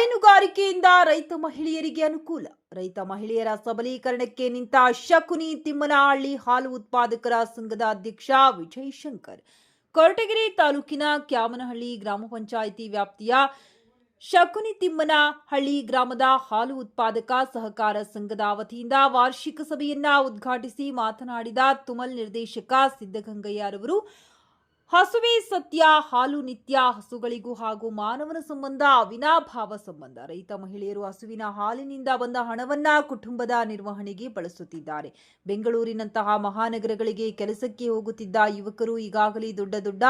ಹೈನುಗಾರಿಕೆಯಿಂದ ರೈತ ಮಹಿಳೆಯರಿಗೆ ಅನುಕೂಲ. ರೈತ ಮಹಿಳೆಯರ ಸಬಲೀಕರಣಕ್ಕೆ ನಿಂತ ಶಕುನಿ ತಿಮ್ಮನಹಳ್ಳಿ ಹಾಲು ಉತ್ಪಾದಕರ ಸಂಘದ ಅಧ್ಯಕ್ಷ ವಿಜಯ್ ಶಂಕರ್. ಕೊರಟಗೆರೆ ತಾಲೂಕಿನ ಕ್ಯಾಮನಹಳ್ಳಿ ಗ್ರಾಮ ಪಂಚಾಯಿತಿ ವ್ಯಾಪ್ತಿಯ ಶಕುನಿ ತಿಮ್ಮನಹಳ್ಳಿ ಗ್ರಾಮದ ಹಾಲು ಉತ್ಪಾದಕ ಸಹಕಾರ ಸಂಘದ ವತಿಯಿಂದ ವಾರ್ಷಿಕ ಸಭೆಯನ್ನ ಉದ್ಘಾಟಿಸಿ ಮಾತನಾಡಿದ ತುಮಲ್ ನಿರ್ದೇಶಕ ಸಿದ್ದಗಂಗಯ್ಯರವರು, ಹಸುವೆ ಸತ್ಯ, ಹಾಲು ನಿತ್ಯ. ಹಸುಗಳಿಗೂ ಹಾಗೂ ಮಾನವನ ಸಂಬಂಧ ಅವಿನಾಭಾವ ಸಂಬಂಧ. ರೈತ ಮಹಿಳೆಯರು ಹಸುವಿನ ಹಾಲಿನಿಂದ ಬಂದ ಹಣವನ್ನ ಕುಟುಂಬದ ನಿರ್ವಹಣೆಗೆ ಬಳಸುತ್ತಿದ್ದಾರೆ. ಬೆಂಗಳೂರಿನಂತಹ ಮಹಾನಗರಗಳಿಗೆ ಕೆಲಸಕ್ಕೆ ಹೋಗುತ್ತಿದ್ದ ಯುವಕರು ಈಗಾಗಲೇ ದೊಡ್ಡ ದೊಡ್ಡ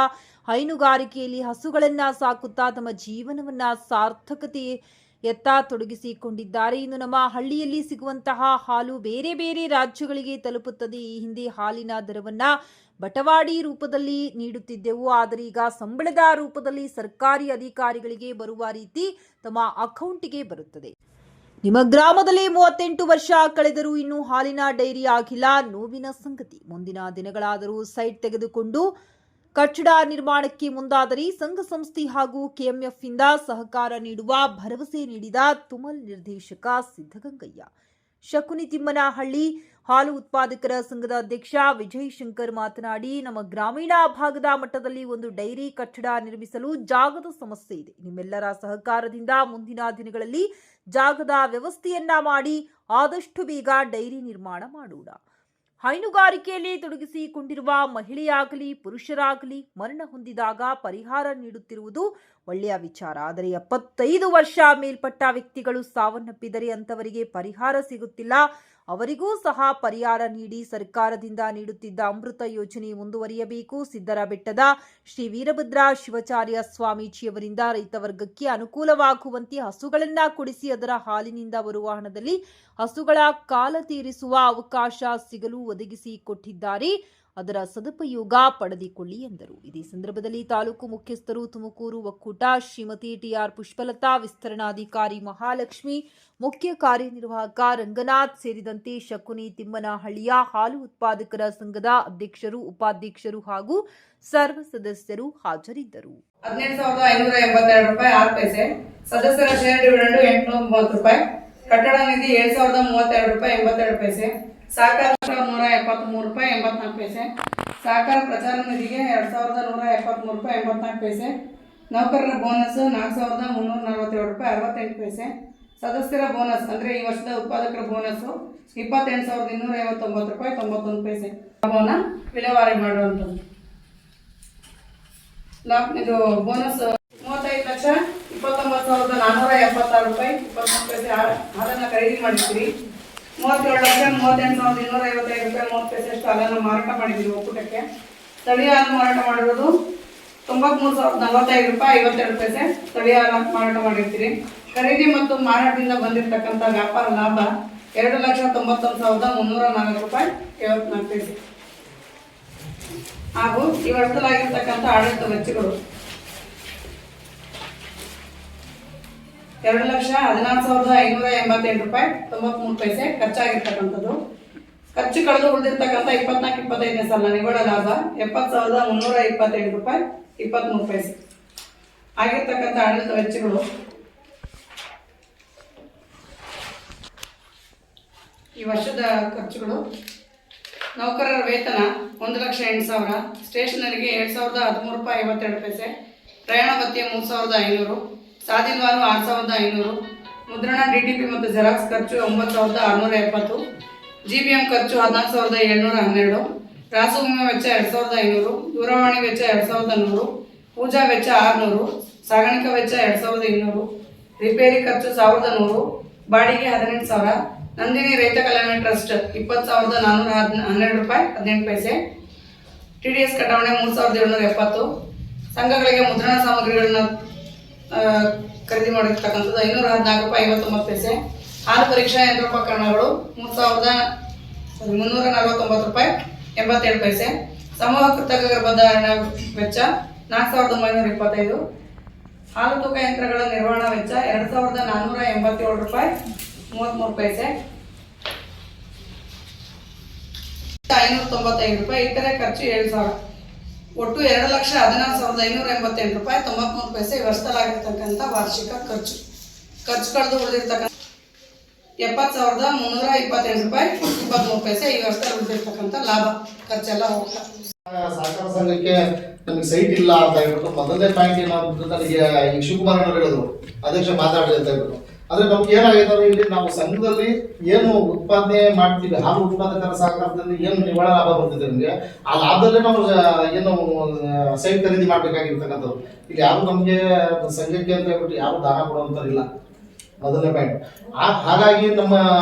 ಹೈನುಗಾರಿಕೆಯಲ್ಲಿ ಹಸುಗಳನ್ನ ಸಾಕುತ್ತಾ ತಮ್ಮ ಜೀವನವನ್ನ ಸಾರ್ಥಕತೆಯತ್ತ ತೊಡಗಿಸಿಕೊಂಡಿದ್ದಾರೆ. ಇನ್ನು ನಮ್ಮ ಹಳ್ಳಿಯಲ್ಲಿ ಸಿಗುವಂತಹ ಹಾಲು ಬೇರೆ ಬೇರೆ ರಾಜ್ಯಗಳಿಗೆ ತಲುಪುತ್ತದೆ. ಈ ಹಿಂದೆ ಹಾಲಿನ ದರವನ್ನ ಬಟವಾಡಿ ರೂಪದಲ್ಲಿ ನೀಡುತ್ತಿದ್ದೆವು, ಆದರೆ ಈಗ ಸಂಬಳದ ರೂಪದಲ್ಲಿ ಸರ್ಕಾರಿ ಅಧಿಕಾರಿಗಳಿಗೆ ಬರುವ ರೀತಿ ತಮ್ಮ ಅಕೌಂಟಿಗೆ ಬರುತ್ತದೆ. ನಿಮ್ಮ ಗ್ರಾಮದಲ್ಲಿ 38 ವರ್ಷ ಕಳೆದರೂ ಇನ್ನೂ ಹಾಲಿನ ಡೈರಿ ಆಗಿಲ್ಲ. ನೋವಿನ ಸಂಗತಿ. ಮುಂದಿನ ದಿನಗಳಾದರೂ ಸೈಟ್ ತೆಗೆದುಕೊಂಡು ಕಟ್ಟಡ ನಿರ್ಮಾಣಕ್ಕೆ ಮುಂದಾದರೆ ಸಂಘ ಸಂಸ್ಥೆ ಹಾಗೂ ಕೆಎಂಎಫ್ ಇಂದ ಸಹಕಾರ ನೀಡುವ ಭರವಸೆ ನೀಡಿದ ತುಮಲ್ ನಿರ್ದೇಶಕ ಸಿದ್ದಗಂಗಯ್ಯ. ಶಕುನಿ ತಿಮ್ಮನಹಳ್ಳಿ ಹಾಲು ಉತ್ಪಾದಕರ ಸಂಘದ ಅಧ್ಯಕ್ಷ ವಿಜಯ್ ಶಂಕರ್ ಮಾತನಾಡಿ, ನಮ್ಮ ಗ್ರಾಮೀಣ ಭಾಗದ ಮಟ್ಟದಲ್ಲಿ ಒಂದು ಡೈರಿ ಕಟ್ಟಡ ನಿರ್ಮಿಸಲು ಜಾಗದ ಸಮಸ್ಯೆ ಇದೆ. ನಿಮ್ಮೆಲ್ಲರ ಸಹಕಾರದಿಂದ ಮುಂದಿನ ದಿನಗಳಲ್ಲಿ ಜಾಗದ ವ್ಯವಸ್ಥೆಯನ್ನ ಮಾಡಿ ಆದಷ್ಟು ಬೇಗ ಡೈರಿ ನಿರ್ಮಾಣ ಮಾಡೋಣ. ಹೈನುಗಾರಿಕೆಯಲ್ಲಿ ತೊಡಗಿಸಿಕೊಂಡಿರುವ ಮಹಿಳೆಯಾಗಲಿ ಪುರುಷರಾಗಲಿ ಮರಣ ಹೊಂದಿದಾಗ ಪರಿಹಾರ ನೀಡುತ್ತಿರುವುದು ಒಳ್ಳೆಯ ವಿಚಾರ. ಆದರೆ 75 ವರ್ಷ ಮೇಲ್ಪಟ್ಟ ವ್ಯಕ್ತಿಗಳು ಸಾವನ್ನಪ್ಪಿದರೆ ಅಂತವರಿಗೆ ಪರಿಹಾರ ಸಿಗುತ್ತಿಲ್ಲ. ಅವರಿಗೂ ಸಹ ಪರಿಹಾರ ನೀಡಿ ಸರ್ಕಾರದಿಂದ ನೀಡುತ್ತಿದ್ದ ಅಮೃತ ಯೋಜನೆ ಮುಂದುವರಿಯಬೇಕು. ಸಿದ್ದರ ಬೆಟ್ಟದ ಶ್ರೀ ವೀರಭದ್ರ ಶಿವಾಚಾರ್ಯ ಸ್ವಾಮೀಜಿಯವರಿಂದ ರೈತ ವರ್ಗಕ್ಕೆ ಅನುಕೂಲವಾಗುವಂತೆ ಹಸುಗಳನ್ನ ಕೊಡಿಸಿ ಅದರ ಹಾಲಿನಿಂದ ಬರುವ ಹಣದಲ್ಲಿ ಹಸುಗಳ ಕಾಲ ತೀರಿಸುವ ಅವಕಾಶ ಸಿಗಲು ಒದಗಿಸಿಕೊಟ್ಟಿದ್ದಾರೆ. ಅದರ ಸದುಪಯೋಗ ಪಡೆದುಕೊಳ್ಳಿ ಎಂದರು. ಇದೇ ಸಂದರ್ಭದಲ್ಲಿ ತಾಲೂಕು ಮುಖ್ಯಸ್ಥರು, ತುಮಕೂರು ಒಕ್ಕೂಟ ಶ್ರೀಮತಿ ಟಿಆರ್ ಪುಷ್ಪಲತಾ, ವಿಸ್ತರಣಾಧಿಕಾರಿ ಮಹಾಲಕ್ಷ್ಮಿ, ಮುಖ್ಯ ಕಾರ್ಯನಿರ್ವಾಹಕ ರಂಗನಾಥ್ ಸೇರಿದಂತೆ ಶಕುನಿ ತಿಮ್ಮನಹಳ್ಳಿಯ ಹಾಲು ಉತ್ಪಾದಕರ ಸಂಘದ ಅಧ್ಯಕ್ಷರು, ಉಪಾಧ್ಯಕ್ಷರು ಹಾಗೂ ಸರ್ವ ಸದಸ್ಯರು ಹಾಜರಿದ್ದರು. 17,582 ರೂಪಾಯಿ 6 ಪೈಸೆ. ಸದಸ್ಯರ ಶೇರ್ ಡಿವಿಡೆಂಡ್ 830 ರೂಪಾಯಿ. ಕಟ್ಟಡ ನಿಧಿ 7,032 ರೂಪಾಯಿ 82 ಪೈಸೆ. ಸಹಕಾರ 173 ರೂಪಾಯಿ 84 ಪೈಸೆ. ಸಹಕಾರ ಪ್ರಚಾರ ನಿಧಿಗೆ 2,173 ರೂಪಾಯಿ 84 ಪೈಸೆ. ನೌಕರರ ಬೋನಸ್ 4,347 ರೂಪಾಯಿ 68 ಪೈಸೆ. ಸದಸ್ಯರ ಬೋನಸ್ ಅಂದ್ರೆ ಈ ವರ್ಷದ ಉತ್ಪಾದಕರ ಬೋನಸ್ 28,259 ರೂಪಾಯಿ 91 ಪೈಸೆ. ಲಾಭವನ್ನ ವಿಲೇವಾರಿ ಮಾಡುವಂಥದ್ದು. ಇದು ಬೋನಸ್ 35,29,476 ರೂಪಾಯಿ 23 ಪೈಸೆ ಹಾಲನ್ನ ಖರೀದಿ ಮಾಡಿರ್ತೀರಿ. 37,38,255 ರೂಪಾಯಿ 30 ಪೈಸೆ ಅಷ್ಟು ಹಾಲನ್ನು ಮಾರಾಟ ಮಾಡಿದ್ದೀವಿ ಒಕ್ಕೂಟಕ್ಕೆ. ಸ್ಥಳೀಯ ಹಾಲು ಮಾರಾಟ ಮಾಡಿರೋದು 93,045 ರೂಪಾಯಿ 52 ಪೈಸೆ ಸ್ಥಳೀಯ ಹಾಲು ಮಾರಾಟ ಮಾಡಿರ್ತೀರಿ. ಖರೀದಿ ಮತ್ತು ಮಾರಾಟದಿಂದ ಬಂದಿರತಕ್ಕಂಥ ವ್ಯಾಪಾರ ಲಾಭ 2,91,304 ರೂಪಾಯಿ 74 ಪೈಸೆ. ಹಾಗೂ ಈ ವರ್ಷದಲ್ಲಾಗಿರ್ತಕ್ಕಂಥ ಆಡಳಿತ ವೆಚ್ಚಗಳು 2,14,588 ರೂಪಾಯಿ 93 ಪೈಸೆ ಖರ್ಚಾಗಿರ್ತಕ್ಕಂಥದ್ದು. ಖರ್ಚು ಕಳೆದು ಉಳಿದಿರ್ತಕ್ಕಂಥ 24-25ನೇ ಸಾಲ ನಿವ್ವಳ ಲಾಭ 70,327 ರೂಪಾಯಿ 23 ಪೈಸೆ ಆಗಿರ್ತಕ್ಕಂಥ ಆಡಳಿತ ವೆಚ್ಚಗಳು. ಈ ವರ್ಷದ ಖರ್ಚುಗಳು: ನೌಕರರ ವೇತನ 1,08,000, ಸ್ಟೇಷನರಿಗೆ 7,013 ರೂಪಾಯಿ 52 ಪೈಸೆ, ಪ್ರಯಾಣ ಭತ್ಯೆ 3,500, ಸಾದಿನ್ವಾರು 6,500, ಮುದ್ರಣ ಡಿಟಿಪಿ ಮತ್ತು ಜೆರಾಕ್ಸ್ ಖರ್ಚು 9,670, ಜಿಬಿಎಂ ಖರ್ಚು 14,712, ರಾಸು ವಿಮೆ ವೆಚ್ಚ 2,500, ದೂರವಾಣಿ ವೆಚ್ಚ 2,100, ಪೂಜಾ ವೆಚ್ಚ 600, ಸಾಗಾಣಿಕಾ ವೆಚ್ಚ 2,200, ರಿಪೇರಿ ಖರ್ಚು 1,100, ಬಾಡಿಗೆ 18,000, ನಂದಿನಿ ರೈತ ಕಲ್ಯಾಣ ಟ್ರಸ್ಟ್ 20,412 ರೂಪಾಯಿ 18 ಪೈಸೆ, TDS ಕಟಾವಣೆ 3,770, ಸಂಘಗಳಿಗೆ ಮುದ್ರಣ ಸಾಮಗ್ರಿಗಳನ್ನ ಖರೀದಿ ಮಾಡಿರ್ತಕ್ಕಂಥದ್ದು 514 ರೂಪಾಯಿ 59 ಪೈಸೆ, ಹಾಲು ಪರೀಕ್ಷಾ ಯಂತ್ರೋಪಕರಣಗಳು 3,349 ರೂಪಾಯಿ 87 ಪೈಸೆ, ಸಮೂಹ ಕೃತಕ ಗರ್ಭಧಾರಣ ವೆಚ್ಚ 4,925, ಹಾಲು ತೂಕ ಯಂತ್ರಗಳ ನಿರ್ವಹಣಾ ವೆಚ್ಚ 2,487 ರೂಪಾಯಿ 33 ಪೈಸೆ, 595 ರೂಪಾಯಿ. ಇತರೆ ಖರ್ಚು 7,000. ಒಟ್ಟು 2,14,588 ರೂಪಾಯಿ 93 ಪೈಸೆ ವರ್ಷದಲ್ಲಾಗಿರ್ತಕ್ಕಂಥ ವಾರ್ಷಿಕ ಖರ್ಚು. ಖರ್ಚು ಕಳೆದು ಉಳಿದಿರ್ತಕ್ಕಂಥ 70,328 ರೂಪಾಯಿ 23 ಪೈಸೆ ಈ ವರ್ಷ ಉಳಿದಿರ್ತಕ್ಕಂಥ ಲಾಭ ಖರ್ಚೆಲ್ಲ ಹೋಗ್ತಾ. ಸಹಕಾರ ಸಂಘಕ್ಕೆ ನಮಗೆ ಸೈಟ್ ಇಲ್ಲ ಅಂತ ಹೇಳ್ಬಿಟ್ಟು ಮೊದಲನೇ ಪಾಯಿಂಟ್ ಏನಾದ್ರು ನನಗೆ ಈಗ ಶಿವಕುಮಾರ್ ಅವರು ಹೇಳಿದ್ರು, ಅಧ್ಯಕ್ಷ ಮಾತಾಡಿ ಅಂತ ಹೇಳ್ಬಿಟ್ಟು. ಆದ್ರೆ ನಮ್ಗೆ ಏನಾಗಿದೆ ಅಂದ್ರೆ ಇಲ್ಲಿ ನಾವು ಸಂಘದಲ್ಲಿ ಏನು ಉತ್ಪಾದನೆ ಮಾಡ್ತೀವಿ, ಹಾಲು ಉತ್ಪಾದಕರ ಸಹಕಾರದಲ್ಲಿ ಏನು ನಿವ್ವಳ ಲಾಭ ಬರ್ತಿದೆ ನಮಗೆ, ಆ ಲಾಭದಲ್ಲೇ ನಾವು ಏನು ಸೈಟ್ ಖರೀದಿ ಮಾಡ್ಬೇಕಾಗಿರ್ತಕ್ಕಂಥದ್ದು. ಇಲ್ಲಿ ಯಾರು ನಮಗೆ ಸಂಘಕ್ಕೆ ಅಂತ ಹೇಳ್ಬಿಟ್ಟು ಯಾರು ದಾನ ಕೊಡುವಂಥವ್ರಿಲ್ಲ, ಮೊದಲನೇ ಪಾಯಿಂಟ್. ಹಾಗಾಗಿ ನಮ್ಮ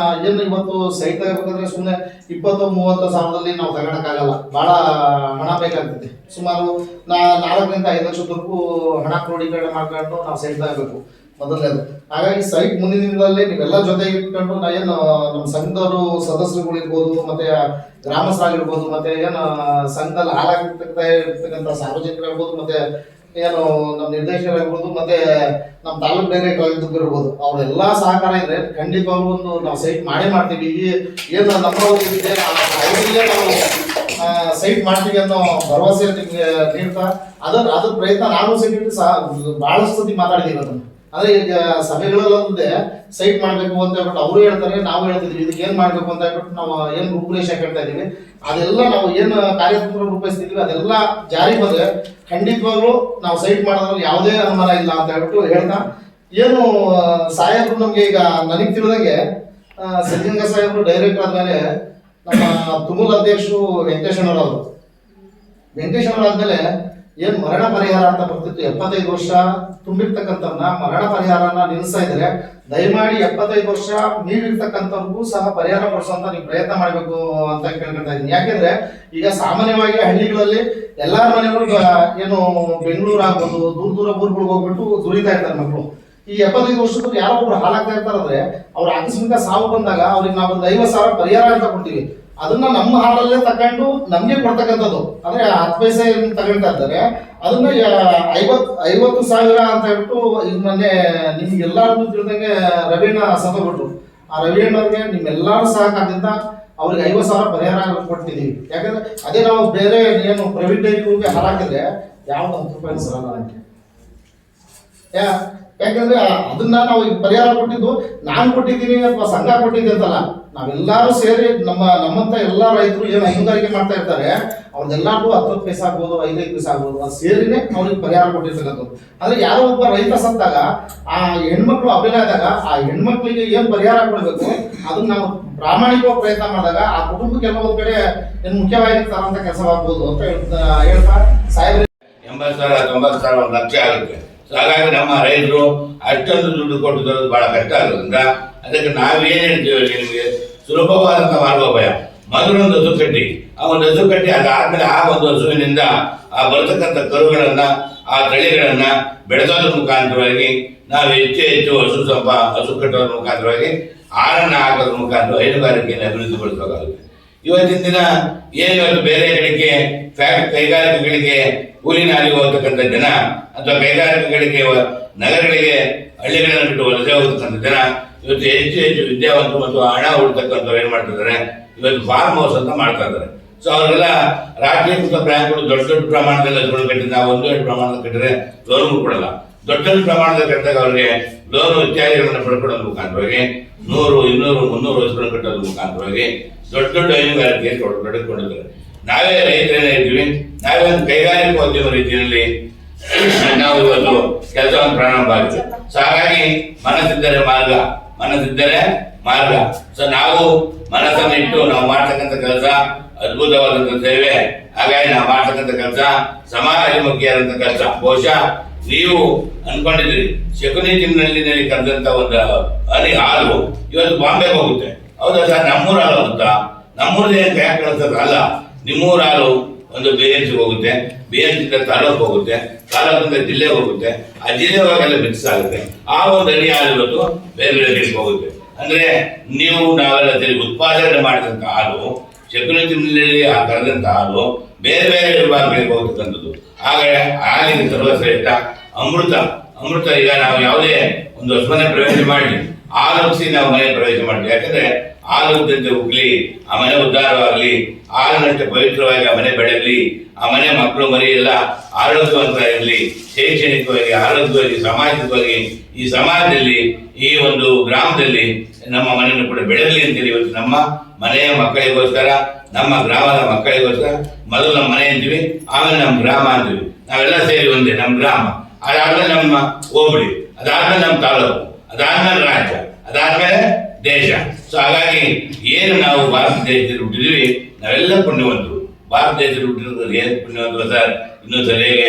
ಏನು ಇವತ್ತು ಸೈಟ್ ತಗೋಬೇಕಾದ್ರೆ ಸುಮ್ಮನೆ 20-30 ಸಾವಿರದಲ್ಲಿ ನಾವು ತಗೊಳಕ್ಕಾಗಲ್ಲ, ಬಹಳ ಹಣ ಬೇಕಾಗ್ತದೆ. ಸುಮಾರು 4 ರಿಂದ 5 ಲಕ್ಷದವರೆಗೂ ಹಣ ಕ್ರೋಢೀಕರಣ ಮಾಡ್ಕೊಂಡು ನಾವು ಸೈಟ್ ತಗೋಬೇಕು ಮೊದಲನೇದು. ಹಾಗಾಗಿ ಸೈಟ್ ಮುಂದಿನ ದಿನದಲ್ಲಿ ನೀವೆಲ್ಲ ಜೊತೆಗೆ ಇಟ್ಕೊಂಡು ಏನು ನಮ್ಮ ಸಂಘದವರು ಸದಸ್ಯರುಗಳಿರ್ಬೋದು, ಮತ್ತೆ ಗ್ರಾಮಸ್ಥರಾಗಿರ್ಬೋದು, ಮತ್ತೆ ಏನು ಸಂಘದಲ್ಲಿ ಹಾಲಾಗಿರ್ತಕ್ಕಂಥ ಸಾರ್ವಜನಿಕರಾಗಿರ್ಬೋದು, ಮತ್ತೆ ಏನು ನಮ್ಮ ನಿರ್ದೇಶಕರಾಗಿರ್ಬೋದು, ಮತ್ತೆ ನಮ್ಮ ತಾಲೂಕು ಡೈರೆಕ್ಟರ್ ಇರ್ಬೋದು, ಅವ್ರೆಲ್ಲ ಸಹಕಾರ ಇದ್ರೆ ಖಂಡಿತವಾಗ್ಲೂ ಒಂದು ನಾವು ಸೈಟ್ ಮಾಡೇ ಮಾಡ್ತೀವಿ. ಏನು ನಮ್ಮ ಅವರಿಗೆ ನಾವು ಸೈಟ್ ಮಾಡ್ತೀವಿ ಅನ್ನೋ ಭರವಸೆ ನಿಮ್ಗೆ ನೀಡ್ತಾ ಅದ್ರ ಪ್ರಯತ್ನ ನಾನು ಸೆಕ್ರೆಟರಿ ಬಹಳಷ್ಟು ಸತಿ ಮಾತಾಡಿದೀವಿ ಅದನ್ನು. ಅಂದ್ರೆ ಈಗ ಸಭೆಗಳಲ್ಲೇ ಸೈಟ್ ಮಾಡ್ಬೇಕು ಅಂತ ಹೇಳ್ಬಿಟ್ಟು ಅವರು ಹೇಳ್ತಾರೆ, ನಾವು ಹೇಳ್ತಿದ್ವಿ ಇದಕ್ಕೆ ಏನ್ ಮಾಡ್ಬೇಕು ಅಂತ ಹೇಳ್ಬಿಟ್ಟು ನಾವು ಏನ್ ರೂಪುರೇಷೆ ಹೇಳ್ತಾ ಇದೀವಿ, ಅದೆಲ್ಲ ನಾವು ಏನು ಕಾರ್ಯತಂತ್ರ ರೂಪಿಸ್ತಿದ್ವಿ ಅದೆಲ್ಲ ಜಾರಿ ಬಂದ್ರೆ ಖಂಡಿತವಾಗ್ಲೂ ನಾವು ಸೈಟ್ ಮಾಡೋದ್ರಲ್ಲಿ ಯಾವುದೇ ಅನುಮಾನ ಇಲ್ಲ ಅಂತ ಹೇಳ್ಬಿಟ್ಟು ಹೇಳ್ತಾ, ಏನು ಸಾಹೇಬ್ರು ನಮ್ಗೆ ಈಗ ನನಗೆ ತಿಳಿದಂಗೆ ಸಜ್ಜಂಗ ಸಾಹೇಬ್ರು ಡೈರೆಕ್ಟರ್ ಆದ್ಮೇಲೆ ನಮ್ಮ ತುಮೂಲ್ ಅಧ್ಯಕ್ಷರು ವೆಂಕಟೇಶ್ವರರಾದ್ಮೇಲೆ ಏನ್ ಮರಣ ಪರಿಹಾರ ಅಂತ ಬರ್ತಿತ್ತು, 75 ವರ್ಷ ತುಂಬಿರ್ತಕ್ಕಂಥವ್ರನ್ನ ಮರಣ ಪರಿಹಾರನ ನಿಲ್ಲಿಸ್ತಾ ಇದ್ರೆ ದಯಮಾಡಿ 75 ವರ್ಷ ಮೀರಿರ್ತಕ್ಕಂಥವ್ರಿಗೂ ಸಹ ಪರಿಹಾರ ಕೊಡಿಸುವಂತ ನೀವು ಪ್ರಯತ್ನ ಮಾಡ್ಬೇಕು ಅಂತ ಕೇಳ್ಕೊಳ್ತಾ ಇದ್ದೀನಿ. ಯಾಕೆಂದ್ರೆ ಈಗ ಸಾಮಾನ್ಯವಾಗಿ ಹಳ್ಳಿಗಳಲ್ಲಿ ಎಲ್ಲಾರ ಮನೆಗಳು ಏನು ಬೆಂಗಳೂರು ಆಗ್ಬೋದು, ದೂರ ಊರುಗಳಿಗೆ ಹೋಗ್ಬಿಟ್ಟು ದುರಿತಾ ಇರ್ತಾರೆ ಮಕ್ಕಳು. ಈ 75 ವರ್ಷದ ಯಾರೋ ಒಬ್ರು ಹಾಲಾಗ್ತಾ ಇರ್ತಾರಂದ್ರೆ ಅವ್ರ ಆಕಸ್ಮಿಕ ಸಾವು ಬಂದಾಗ ಅವ್ರಿಗೆ ನಾವು ಒಂದು 50,000 ಪರಿಹಾರ ಅಂತ ಕೊಡ್ತೀವಿ. ಅದನ್ನ ನಮ್ಮ ಹಾಲಲ್ಲೇ ತಕೊಂಡು ನಮ್ಗೆ ಕೊಡ್ತಕ್ಕಂಥದ್ದು, ಅಂದ್ರೆ 10 ಪೈಸೆ ತಗೊಳ್ತಾ ಇದ್ದಾರೆ. ಅದನ್ನ 50,000 ಅಂತ ಹೇಳ್ಬಿಟ್ಟು ಈಗ ಮೊನ್ನೆ ನಿಮ್ಗೆಲ್ಲರಿಗೂ ತಿಳಿದಂಗೆ ರವೀಣ ಸತ್ತೋಗ್ಬಿಟ್ರು. ಆ ರವೀಣ್ಣವ್ರಿಗೆ ನಿಮ್ಮೆಲ್ಲರ ಸಹಕಾರದಿಂದ ಅವ್ರಿಗೆ 50,000 ಪರಿಹಾರ ಕೊಡ್ತಿದೀವಿ. ಯಾಕಂದ್ರೆ ಅದೇ ನಾವು ಬೇರೆ ಏನು ಪ್ರೈವೇಟ್ ಡೈರಿಗೆ ಹಾಲಾಕಿದ್ರೆ ಯಾವ್ದು 10 ರೂಪಾಯಿ ಸಲ ನನಗೆ ಯಾಕಂದ್ರೆ ಅದನ್ನ ನಾವು ಪರಿಹಾರ ಕೊಟ್ಟಿದ್ದು ನಾನು ಕೊಟ್ಟಿದ್ದೀನಿ ಅಥವಾ ಸಂಘ ಕೊಟ್ಟಿದ್ದೆ ಅಂತಲ್ಲ, ನಾವೆಲ್ಲರೂ ಸೇರಿ ನಮ್ಮಂತ ಎಲ್ಲಾ ರೈತರು ಏನು ಹೈನುಗಾರಿಕೆ ಮಾಡ್ತಾ ಇರ್ತಾರೆ ಅವ್ರದ್ದೆಲ್ಲರಿಗೂ 10 ಪೈಸೆ ಆಗ್ಬೋದು, 5 ಪೈಸೆ ಆಗ್ಬೋದು, ಅದು ಸೇರಿನೇ ಅವ್ರಿಗೆ ಪರಿಹಾರ ಕೊಟ್ಟಿರ್ತಕ್ಕಂಥದ್ದು. ಆದ್ರೆ ಯಾರೋ ಒಬ್ಬ ರೈತ ಸತ್ತಾಗ ಆ ಹೆಣ್ಮಕ್ಳು ಅಭಿನಯ ಆದಾಗ ಆ ಹೆಣ್ಮಕ್ಳಿಗೆ ಏನ್ ಪರಿಹಾರ ಕೊಡ್ಬೇಕು ಅದನ್ನ ನಾವು ಪ್ರಾಮಾಣಿಕವಾಗಿ ಪ್ರಯತ್ನ ಮಾಡಿದಾಗ ಆ ಕುಟುಂಬಕ್ಕೆ ಕೆಲವೊಂದು ಕಡೆ ಏನ್ ಮುಖ್ಯವಾಗಿ ತರಂತ ಕೆಲಸವಾಗ್ಬೋದು ಅಂತ ಹೇಳ್ತಾ ಸಾಹೇಬ್ರೆ 80,000 90,000 1 ಲಕ್ಷ ಆಗುತ್ತೆ. ಸೊ ಹಾಗಾಗಿ ನಮ್ಮ ರೈತರು ಅಷ್ಟೊಂದು ದುಡ್ಡು ಕೊಟ್ಟು ತರೋದು ಬಹಳ ಕಷ್ಟ ಆಗೋದ್ರಿಂದ ಅದಕ್ಕೆ ನಾವೇನು ಹೇಳ್ತೀವಿ ನಿಮಗೆ ಸುಲಭವಾದಂಥ ಮಾರ್ಗೋಪಾಯ, ಮೊದಲು ಒಂದು ಹಸು ಕಟ್ಟಿ, ಆ ಒಂದು ಹಸು ಕಟ್ಟಿ ಅದಾದ್ಮೇಲೆ ಆ ಒಂದು ಹಸುವಿನಿಂದ ಆ ಬರ್ತಕ್ಕಂಥ ಕರುಗಳನ್ನ ಆ ತಳಿಗಳನ್ನ ಬೆಳೆಸೋದ್ರ ಮುಖಾಂತರವಾಗಿ ನಾವು ಹೆಚ್ಚು ಹಸು ಕಟ್ಟೋದ್ರ ಮುಖಾಂತರವಾಗಿ ಆರನ್ನ ಹಾಕೋದ್ರ ಮುಖಾಂತರ ಹೈನುಗಾರಿಕೆಯನ್ನು ಅಭಿವೃದ್ಧಿಗೊಳಿಸಬೇಕಾಗುತ್ತೆ. ಇವತ್ತಿನ ದಿನ ಇವತ್ತು ಬೇರೆ ಕಡೆಗೆ ಕೈಗಾರಿಕೆಗಳಿಗೆ ಕೂಲಿ ನಾಲಿಗೆ ಹೋಗ್ತಕ್ಕಂಥ ಜನ ಅಥವಾ ಕೈಗಾರಿಕೆಗಳಿಗೆ ನಗರಗಳಿಗೆ ಹಳ್ಳಿಗಳನ್ನು ಬಿಟ್ಟು ವಲಸೆ ಹೋಗ್ತಕ್ಕಂಥ ಜನ ಇವತ್ತು ಹೆಚ್ಚು ವಿದ್ಯಾವಂತರು ಮತ್ತು ಹಣ ಉಳಿತಕ್ಕಂಥವ್ರು ಏನ್ ಮಾಡ್ತಿದ್ದಾರೆ, ಇವತ್ತು ಫಾರ್ಮ್ ಹೌಸ್ ಅಂತ ಮಾಡ್ತಾ ಇದ್ದಾರೆ. ಸೊ ಅವರೆಲ್ಲ ರಾಷ್ಟ್ರೀಕೃತ ಬ್ಯಾಂಕ್ಗಳು ದೊಡ್ಡ ಪ್ರಮಾಣದಲ್ಲಿ ಹಸುಗಳು ಕಟ್ಟಿದ್ರೆ ನಾವು 1 ಪ್ರಮಾಣದಲ್ಲಿ ಕಟ್ಟಿದ್ರೆ ಲೋನ್ ಕೊಡಲ್ಲ. ದೊಡ್ಡ ಪ್ರಮಾಣದಲ್ಲಿ ಕಟ್ಟಿದಾಗ ಅವರಿಗೆ ಲೋನು ಇತ್ಯಾದಿಗಳನ್ನು ಪಡ್ಕೊಳ್ಳೋದ್ರ ಮುಖಾಂತರವಾಗಿ 100, 200, 300 ಹಸುಗಳನ್ನು ಕಟ್ಟೋದ್ರ ಮುಖಾಂತರವಾಗಿ ದೊಡ್ಡ ಹೈನುಗಾರಿಕೆ ತೊಡಗಿಕೊಂಡಿದ್ದಾರೆ. ನಾವೇ ರೈತರೇನೇ ಇದ್ದೀವಿ, ನಾವೇ ಒಂದು ಕೈಗಾರಿಕೋದ್ಯಮ ರೀತಿಯಲ್ಲಿ ನಾವು ಇವತ್ತು ಕೆಲಸವನ್ನು ಪ್ರಾರಂಭ ಆಗಿದೆ. ಸೊ ಹಾಗಾಗಿ ಮನಸ್ಸಿದ್ದರೆ ಮಾರ್ಗ. ಸೊ ನಾವು ಮನಸ್ಸನ್ನು ಇಟ್ಟು ನಾವು ಮಾಡ್ತಕ್ಕಂಥ ಕೆಲಸ ಅದ್ಭುತವಾದಂಥ ಸೇವೆ. ಹಾಗಾಗಿ ನಾವು ಮಾಡ್ತಕ್ಕಂಥ ಕೆಲಸ ಸಮಾಜಮುಖಿಯಾದಂಥ ಕೆಲಸ. ಬಹುಶಃ ನೀವು ಅನ್ಕೊಂಡಿದ್ದೀರಿ ಶಕುನಿ ತಿಂಗಳಿನಲ್ಲಿ ಕರೆದಂತ ಒಂದು ಹನಿ ಹಾಲು ಇವತ್ತು ಬಾಂಬೆಗೆ ಹೋಗುತ್ತೆ. ಹೌದಾ ಸರ್? ನಮ್ಮೂರ ಹಾಲು ಹೋಗುತ್ತಾ? ನಮ್ಮೂರದ ಯಾಕೆ ಕಳಿಸ್ತದ ಅಲ್ಲ, ನಿಮ್ಮೂರ ಹಾಲು ಒಂದು BNC ಹೋಗುತ್ತೆ, BNC ತಾಲೂಕು ಹೋಗುತ್ತೆ, ತಾಲೂಕಿಂದ ಜಿಲ್ಲೆಗೆ ಹೋಗುತ್ತೆ, ಆ ಜಿಲ್ಲೆ ಹೋಗೆಲ್ಲ ಮಿಕ್ಸ್ ಆಗುತ್ತೆ. ಆ ಒಂದು ಹನಿ ಹಾಲು ಇವತ್ತು ಬೇರೆ ಕಡೆಗೆ ಹೋಗುತ್ತೆ. ಅಂದ್ರೆ ನಾವೆಲ್ಲ ಸೇರಿ ಉತ್ಪಾದನೆ ಮಾಡಿದಂತ ಹಾಲು, ಶಕುನಿ ತಿಂಗಳಲ್ಲಿ ಕರೆದಂತ ಹಾಲು ಬೇರೆ ಬೇರೆ ವಿಭಾಗಗಳಿಗೆ ಹೋಗ್ತಕ್ಕಂಥದ್ದು. ಹಾಗಾಗಿ ಹಾಲಿನ ಸರ್ವಶ್ರೇಷ್ಠ ಅಮೃತ. ಈಗ ನಾವು ಯಾವುದೇ ಒಂದು ಹಸುಮನೆ ಪ್ರವೇಶ ಮಾಡಲಿ ಹಾಲು ನಾವು ಮನೆ ಪ್ರವೇಶ ಮಾಡ್ತೀವಿ. ಯಾಕಂದ್ರೆ ಹಾಲು ಉದ್ದಂತೆ ಉಗ್ಲಿ, ಆ ಮನೆ ಉದ್ಧಾರವಾಗಲಿ, ಹಾಲಿನಂತೆ ಪವಿತ್ರವಾಗಿ ಆ ಮನೆ ಬೆಳಗಲಿ, ಆ ಮನೆ ಮಕ್ಕಳು ಮರಿ ಎಲ್ಲ ಆರೋಗ್ಯವಂತರಾಗಿರಲಿ, ಶೈಕ್ಷಣಿಕವಾಗಿ, ಆರೋಗ್ಯವಾಗಿ, ಸಾಮಾಜಿಕವಾಗಿ ಈ ಸಮಾಜದಲ್ಲಿ, ಈ ಒಂದು ಗ್ರಾಮದಲ್ಲಿ ನಮ್ಮ ಮನೆಯನ್ನು ಕೂಡ ಬೆಳಗಲಿ ಅಂತೇಳಿ ಇವತ್ತು ನಮ್ಮ ಮನೆಯ ಮಕ್ಕಳಿಗೋಸ್ಕರ, ನಮ್ಮ ಗ್ರಾಮದ ಮಕ್ಕಳಿಗೋಸ್ಕರ ಮೊದಲು ನಮ್ಮ ಮನೆ ಅಂತೀವಿ, ಆಮೇಲೆ ನಮ್ಮ ಗ್ರಾಮ ಅಂತೀವಿ. ನಾವೆಲ್ಲ ಸೇರಿ ಒಂದೇ ನಮ್ಮ ಗ್ರಾಮ, ಅದಾದ್ಮೇಲೆ ನಮ್ಮ ಹೋಬಳಿ, ಅದಾದ್ಮೇಲೆ ನಮ್ಮ ತಾಲೂಕು, ಅದಾದ್ಮೇಲೆ ರಾಜ್ಯ, ಅದಾದ್ಮೇಲೆ ದೇಶ. ಸೊ ಹಾಗಾಗಿ ಏನು ನಾವು ಭಾರತ ದೇಶದಲ್ಲಿ ಹುಟ್ಟಿದೀವಿ, ನಾವೆಲ್ಲ ಪುಣ್ಯವಂತರು. ಭಾರತ ದೇಶದಲ್ಲಿ ಹುಟ್ಟಿರೋದು ಏನು ಪುಣ್ಯವಂತರು ಸರ್? ಇನ್ನೊಂದ್ಸಲ ಹೇಗೆ